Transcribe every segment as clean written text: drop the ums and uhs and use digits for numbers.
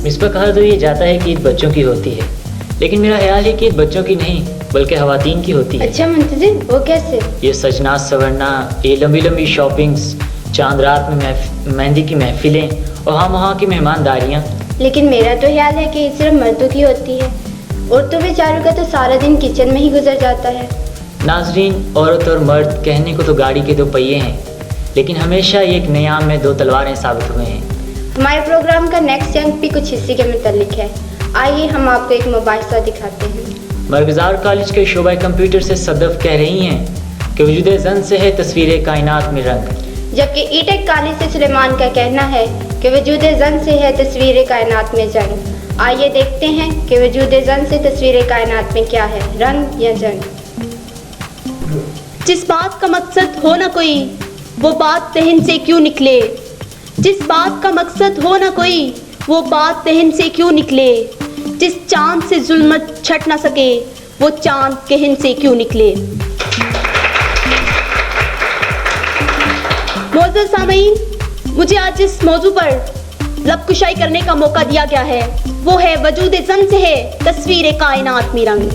مصباح کہا تو یہ جاتا ہے کہ عید بچوں کی ہوتی ہے، لیکن میرا خیال ہے کہ عید بچوں کی نہیں بلکہ خواتین کی ہوتی ہے۔ اچھا منتظر، وہ کیسے؟ یہ سجنا سورنا، یہ لمبی لمبی شاپنگز، چاند رات میں مہندی کی محفلیں اور ہم وہاں کی مہمانداریاں۔ لیکن میرا تو خیال ہے کہ عید صرف مردوں کی ہوتی ہے، عورتوں بیچاروں کا تو سارا دن کچن میں ہی گزر جاتا ہے۔ ناظرین، عورت اور مرد کہنے کو تو گاڑی کے دو پہیے ہیں، لیکن ہمیشہ یہ ایک نیام میں دو تلواریں ثابت ہوئے ہیں۔ ہمارے پروگرام کا نیکسٹ انک بھی کچھ اسی کے متعلق ہے۔ آئیے ہم آپ کو ایک مباحثہ دکھاتے ہیں۔ مرغزار کالج کے شعبہ کمپیوٹر سے صدف کہہ رہی ہیں کہ وجود زن سے ہے تصویر کائنات میں رنگ، جبکہ ای ٹیک کالج سے سلیمان کا کہنا ہے کہ وجود زن سے ہے تصویر کائنات میں جنگ۔ آئیے دیکھتے ہیں کہ وجود زن سے تصویر کائنات میں کیا ہے، رنگ یا جنگ۔ جس بات کا مقصد ہو نہ کوئی وہ بات دہن سے کیوں نکلے، جس بات کا مقصد ہو نہ کوئی وہ بات دہن سے کیوں نکلے، جس چاند سے ظلمت چھٹ نہ سکے وہ چاند کہن سے کیوں نکلے۔ معزز سامعین، مجھے آج اس موضوع پر لب کشائی کرنے کا موقع دیا گیا ہے، وہ ہے وجود زن سے ہے تصویر کائنات میں رنگ۔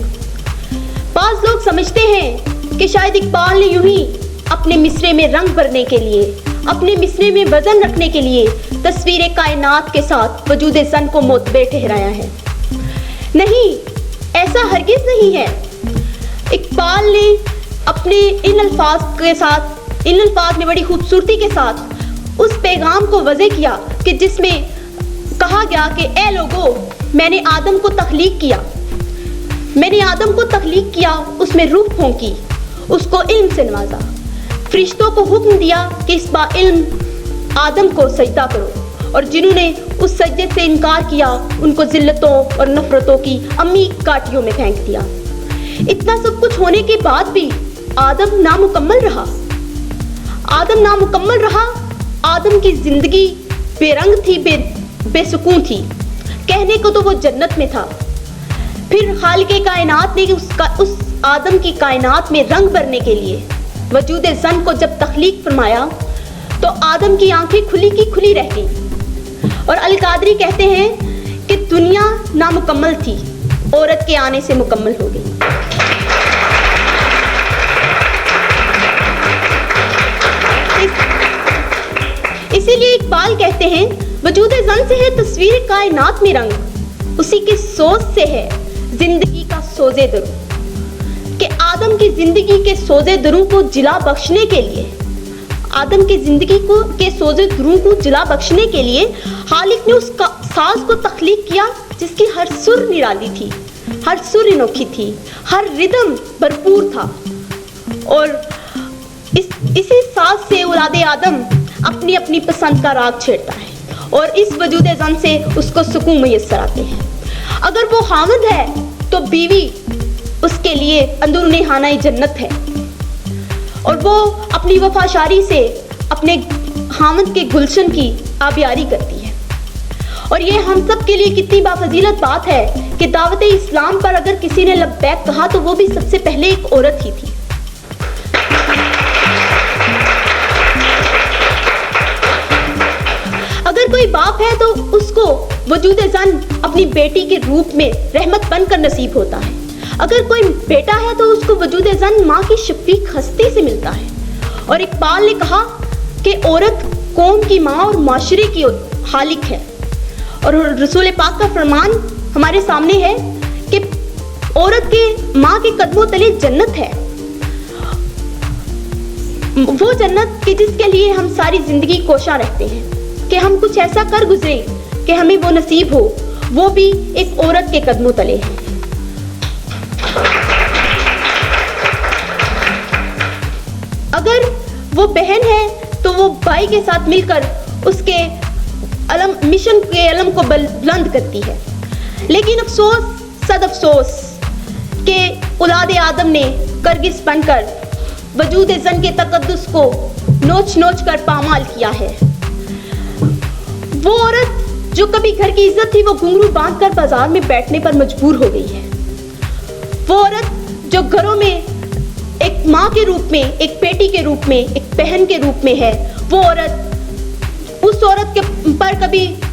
بعض لوگ سمجھتے ہیں کہ شاید اقبال نے یوں ہی اپنے مصرے میں رنگ بھرنے کے لیے، اپنے مصرے میں وزن رکھنے کے لیے تصویر کائنات کے ساتھ وجود زن کو معتبر ٹھہرایا ہے۔ نہیں، ایسا ہرگز نہیں ہے۔ اقبال نے اپنے ان الفاظ میں بڑی خوبصورتی کے ساتھ اس پیغام کو واضح کیا کہ جس میں کہا گیا کہ اے لوگو، میں نے آدم کو تخلیق کیا، میں نے آدم کو تخلیق کیا، اس میں روح پھونکی، اس کو علم سے نوازا، فرشتوں کو حکم دیا کہ اس با علم آدم کو سجدہ کرو، اور جنہوں نے اس سجدے سے انکار کیا ان کو ذلتوں اور نفرتوں کی امی کاٹیوں میں پھینک دیا۔ اتنا سب کچھ ہونے کے بعد بھی آدم نامکمل رہا، آدم نامکمل رہا۔ آدم کی زندگی بے رنگ تھی، بے سکون تھی، کہنے کو تو وہ جنت میں تھا۔ پھر خالق کائنات نے اس آدم کی کائنات میں رنگ بھرنے کے لیے وجود زن کو جب تخلیق فرمایا تو آدم کی آنکھیں کھلی کی کھلی رہ گئیں، اور القادری کہتے ہیں کہ دنیا نامکمل تھی، عورت کے آنے سے مکمل ہو گئی۔ اسی لیے اقبال کہتے ہیں وجود زن سے ہے تصویر کائنات میں رنگ، اسی کی سوز سے ہے زندگی کا سوزے دروں، کہ آدم کی زندگی کے سوزے دروں کو جلا بخشنے کے لیے، آدم کی زندگی کے سوزے دروں کو جلا بخشنے کے لیے خالق نے اس کا ساز کو تخلیق کیا جس کی ہر سر نرالی تھی، ہر سر انوکھی تھی، ہر ردم بھرپور تھا، اور اسی ساز سے اولاد آدم اپنی اپنی پسند کا راگ چھیڑتا ہے، اور اس وجود زن سے اس کو سکون میسر آتے ہیں۔ اگر وہ خامد ہے تو بیوی اس کے لیے اندرون خانہ جنت ہے، اور وہ اپنی وفاشاری سے اپنے خامد کے گلشن کی آبیاری کرتی ہے۔ اور یہ ہم سب کے لیے کتنی بافضیلت بات ہے کہ دعوت اسلام پر اگر کسی نے لبیک کہا تو وہ بھی سب سے پہلے ایک عورت ہی تھی۔ اگر کوئی باپ ہے تو اس کو وجود زن اپنی بیٹی کے روپ میں رحمت بن کر نصیب ہوتا ہے، اگر کوئی بیٹا ہے تو اس کو وجود زن ماں کی شفیق ہستی سے ملتا ہے۔ اور اقبال نے کہا کہ عورت قوم کی ماں اور معاشرے کی خالق ہے، اور رسول پاک کا فرمان ہمارے سامنے ہے کہ عورت کے ماں کے قدموں تلے جنت ہے، وہ جنت کہ جس کے لیے ہم ساری زندگی کوشاں رہتے ہیں کہ ہم کچھ ایسا کر گزرے کہ ہمیں وہ نصیب ہو، وہ بھی ایک عورت کے قدموں تلے ہے۔ اگر وہ بہن ہے تو وہ بھائی کے ساتھ مل کر اس کے مشن کے علم کو بلند کرتی ہے، لیکن افسوس صد افسوس کہ اولاد آدم نے کرگس بن کر وجود زن کے تقدس کو نوچ نوچ کر پامال کیا ہے۔ وہ عورت جو کبھی گھر کی عزت تھی وہ گھنگرو باندھ کر بازار میں بیٹھنے پر مجبور ہو گئی ہے۔ وہ عورت جو گھروں میں ایک ماں کے روپ میں، ایک بیٹی کے روپ میں، ایک بہن کے روپ میں ہے، وہ عورت، اس عورت کے پر کبھی